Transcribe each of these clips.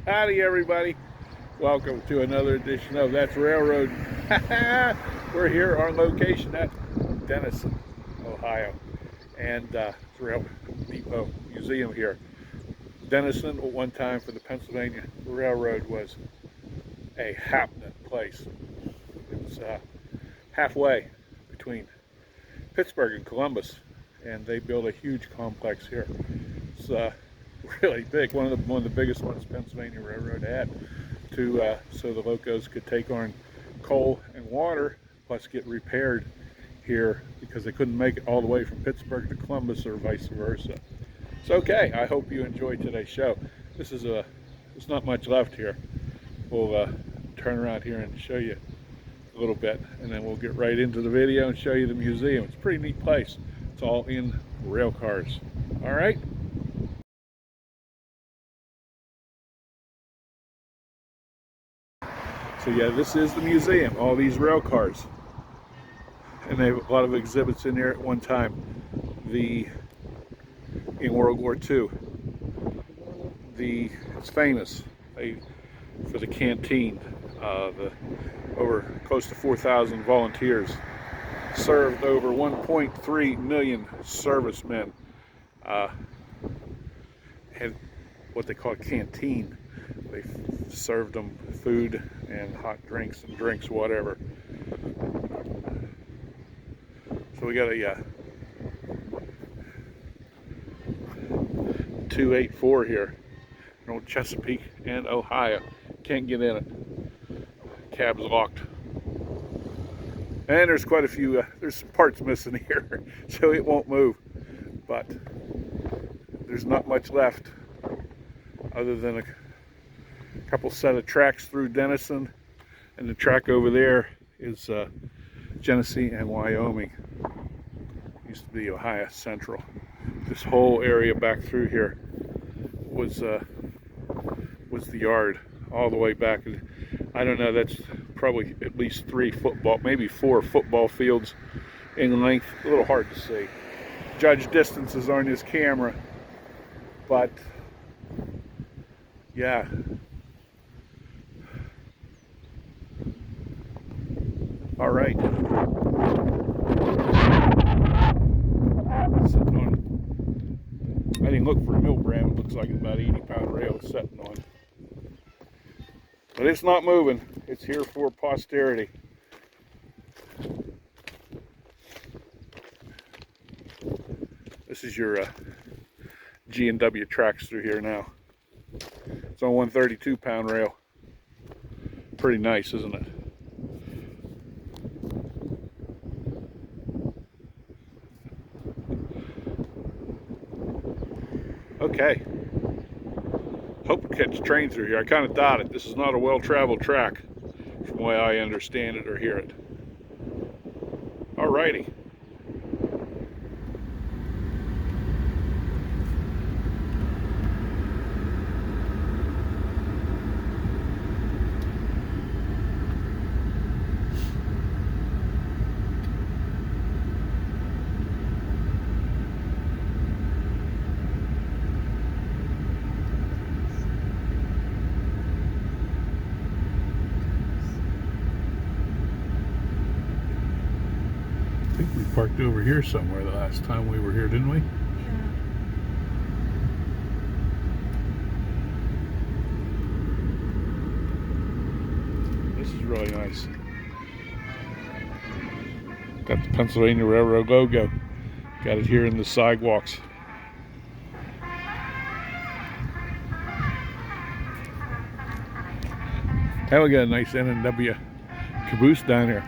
Howdy everybody. Welcome to another edition of That's Railroad. We're here on location at Dennison, Ohio, and Rail Depot Museum here. Dennison, at one time for the Pennsylvania Railroad, was a happening place. It was halfway between Pittsburgh and Columbus, and they built a huge complex here. It's really big, one of the biggest ones Pennsylvania Railroad had, to so the locos could take on coal and water, plus get repaired here because they couldn't make it all the way from Pittsburgh to Columbus or vice versa. It's okay. I hope you enjoyed today's show. There's not much left here. We'll turn around here and show you a little bit, and then we'll get right into the video and show you the museum. It's a pretty neat place. It's all in rail cars. All right. So yeah, this is the museum, all these rail cars. And they have a lot of exhibits in there at one time. In World War II, it's famous for the canteen. Over close to 4,000 volunteers served over 1.3 million servicemen. Had what they call a canteen. They served them food and hot drinks and drinks, whatever. So we got a 284 here in old Chesapeake and Ohio. Can't get in it. Cab's locked. And there's quite a few, there's some parts missing here, so it won't move. But there's not much left other than a couple set of tracks through Dennison, and the track over there is Genesee and Wyoming. Used to be Ohio Central. This whole area back through here was the yard all the way back. I don't know, that's probably at least 3 football, maybe 4 football fields in length. A little hard to see. Judge distances on this camera, but yeah. All right. Sitting on, I didn't look for a mill brand. It looks like it's about 80-pound rail sitting on. But it's not moving. It's here for posterity. This is your G&W tracks through here now. It's on 132-pound rail. Pretty nice, isn't it? Okay. Hope to catch trains through here. I kind of doubt it. This is not a well-traveled track from the way I understand it or hear it. Alrighty. I think we parked over here somewhere the last time we were here, didn't we? Yeah. This is really nice. Got the Pennsylvania Railroad logo. Got it here in the sidewalks. And we got a nice N&W caboose down here.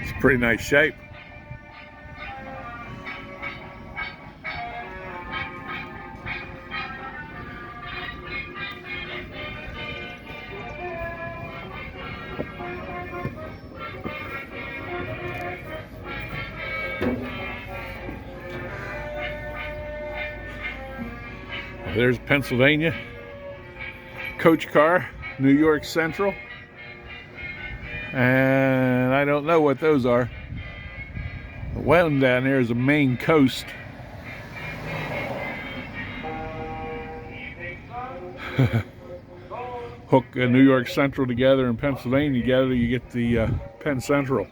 It's pretty nice shape. There's Pennsylvania. Coach car, New York Central. And I don't know what those are. The one down there is the Maine coast. Hook New York Central together and Pennsylvania together, you get the Penn Central.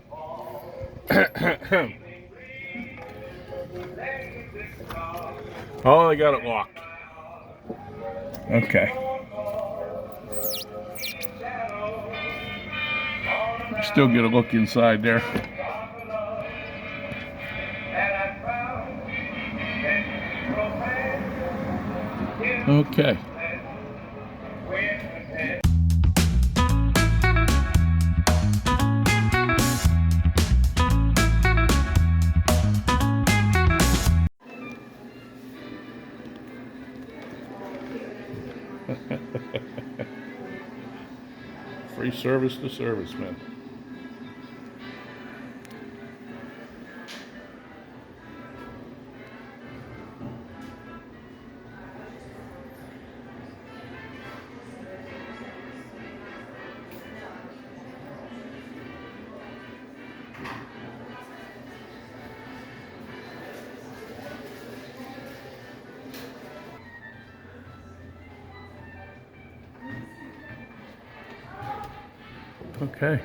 Oh, they got it locked. Okay. Still get a look inside there. Okay. Free service to servicemen. Okay.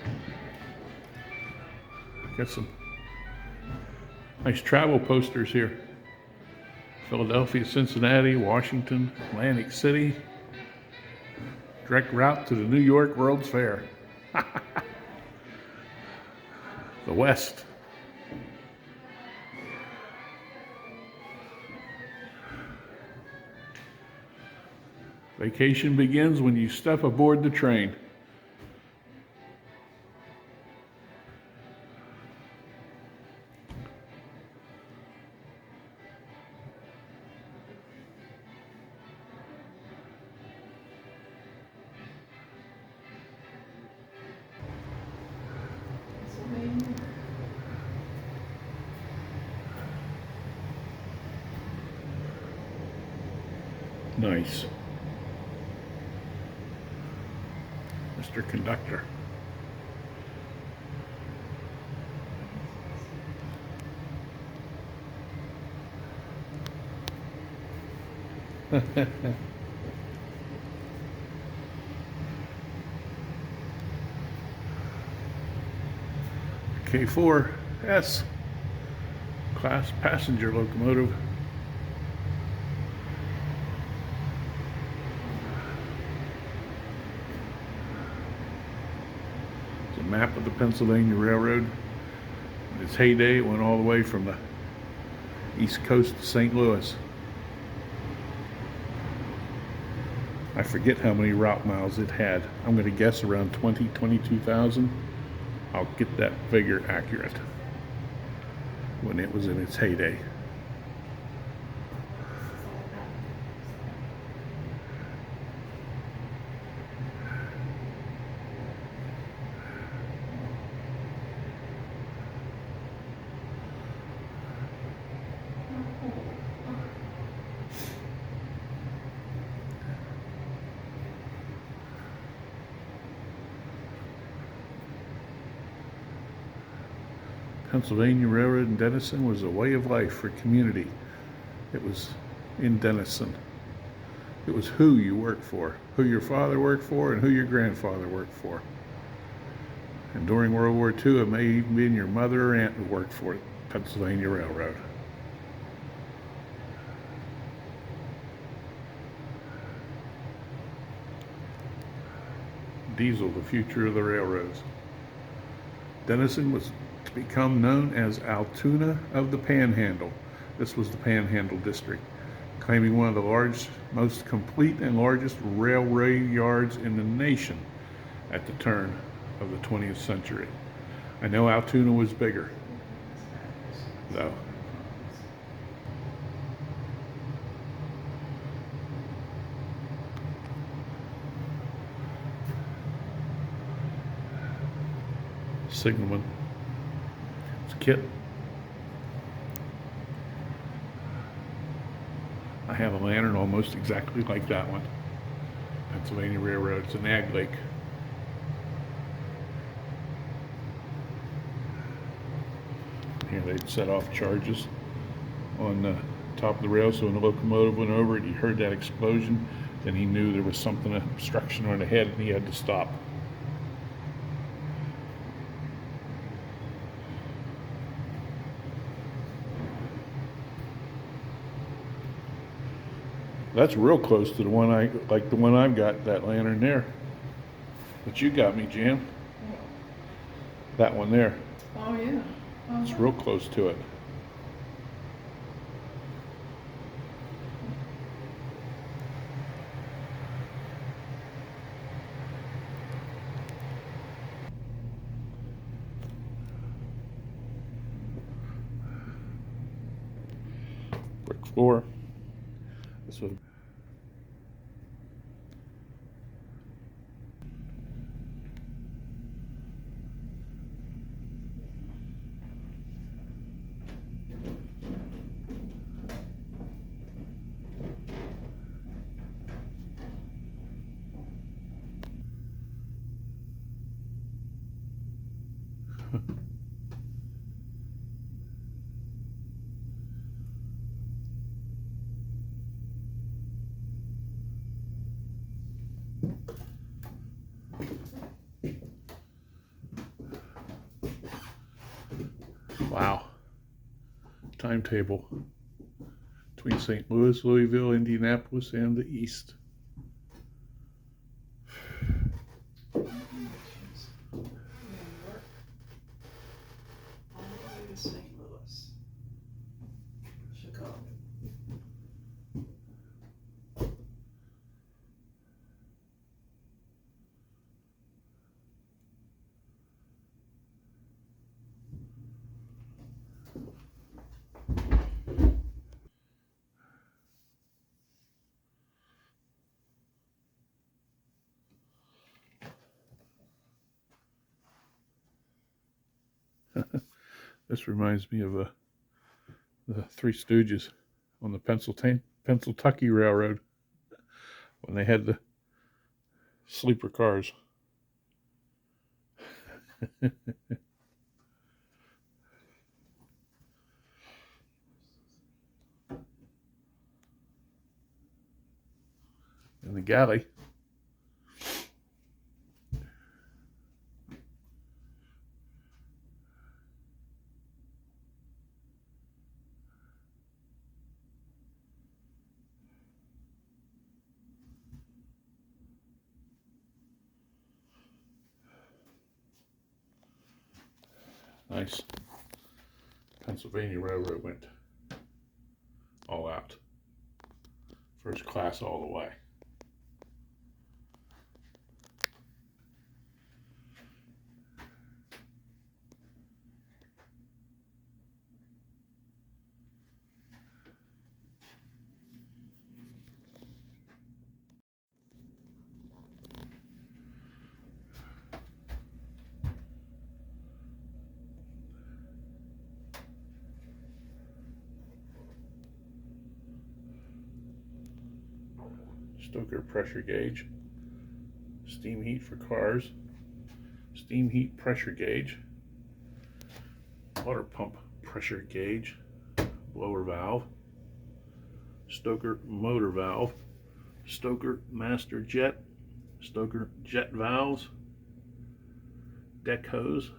Got some nice travel posters here. Philadelphia, Cincinnati, Washington, Atlantic City. Direct route to the New York World's Fair. The West. Vacation begins when you step aboard the train. Nice. Mr. Conductor. K4S class passenger locomotive. It's a map of the Pennsylvania Railroad. In its heyday, it went all the way from the East Coast to St. Louis. I forget how many route miles it had. I'm going to guess around 22,000. I'll get that figure accurate when it was in its heyday. Pennsylvania Railroad in Dennison was a way of life for community. It was in Dennison. It was who you worked for, who your father worked for, and who your grandfather worked for. And during World War II, it may even been your mother or aunt who worked for the Pennsylvania Railroad. Diesel, the future of the railroads. Dennison was to become known as Altoona of the Panhandle. This was the Panhandle District, claiming one of the most complete and largest railway yards in the nation at the turn of the 20th century. I know Altoona was bigger, though. Signalman. It's Kit. I have a lantern almost exactly like that one. Pennsylvania Railroad. It's an ag lake. Here they'd set off charges on the top of the rail, so when the locomotive went over it, he heard that explosion, then he knew there was something, obstruction on ahead, and he had to stop. That's real close to the one like the one I've got, that lantern there. But you got me, Jan. That one there. Oh, yeah. It's real close to it. Brick floor. This was wow. Timetable between St. Louis, Louisville, Indianapolis, and the east. All the way to St. Louis, Chicago. This reminds me of the Three Stooges on the Pennsylvania Railroad when they had the sleeper cars. And the galley. Nice. Pennsylvania Railroad went all out. First class all the way. Stoker pressure gauge, steam heat for cars, steam heat pressure gauge, water pump pressure gauge, blower valve, Stoker motor valve, Stoker master jet, Stoker jet valves, deck hose,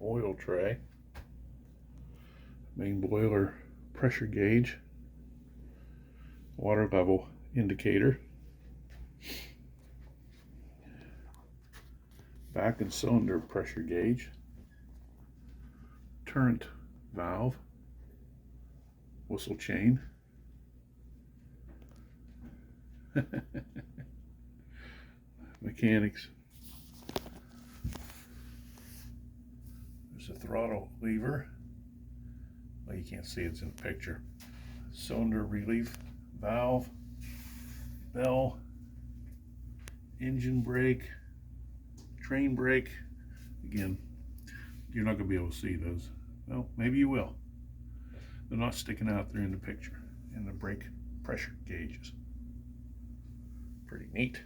oil tray, main boiler pressure gauge, water level indicator, back and cylinder pressure gauge, turret valve, whistle chain, mechanics. There's a throttle lever. Well, you can't see it's in the picture. Cylinder relief valve, bell, engine brake, train brake. Again, you're not going to be able to see those. Well, maybe you will. They're not sticking out there in the picture. And the brake pressure gauges. Pretty neat.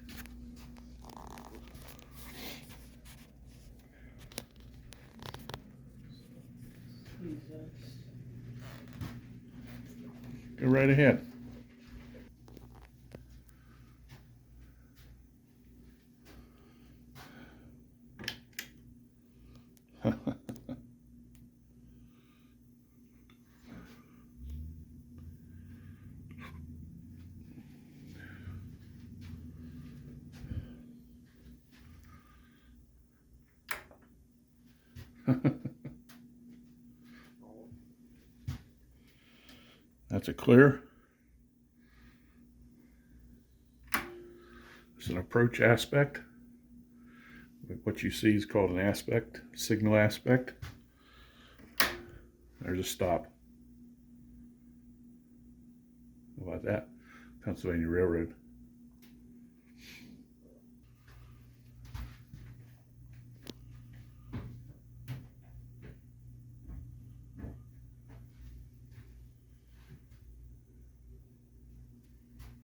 Go right ahead. That's a clear. It's an approach aspect. What you see is called an aspect, signal aspect. There's a stop. How about that? Pennsylvania Railroad.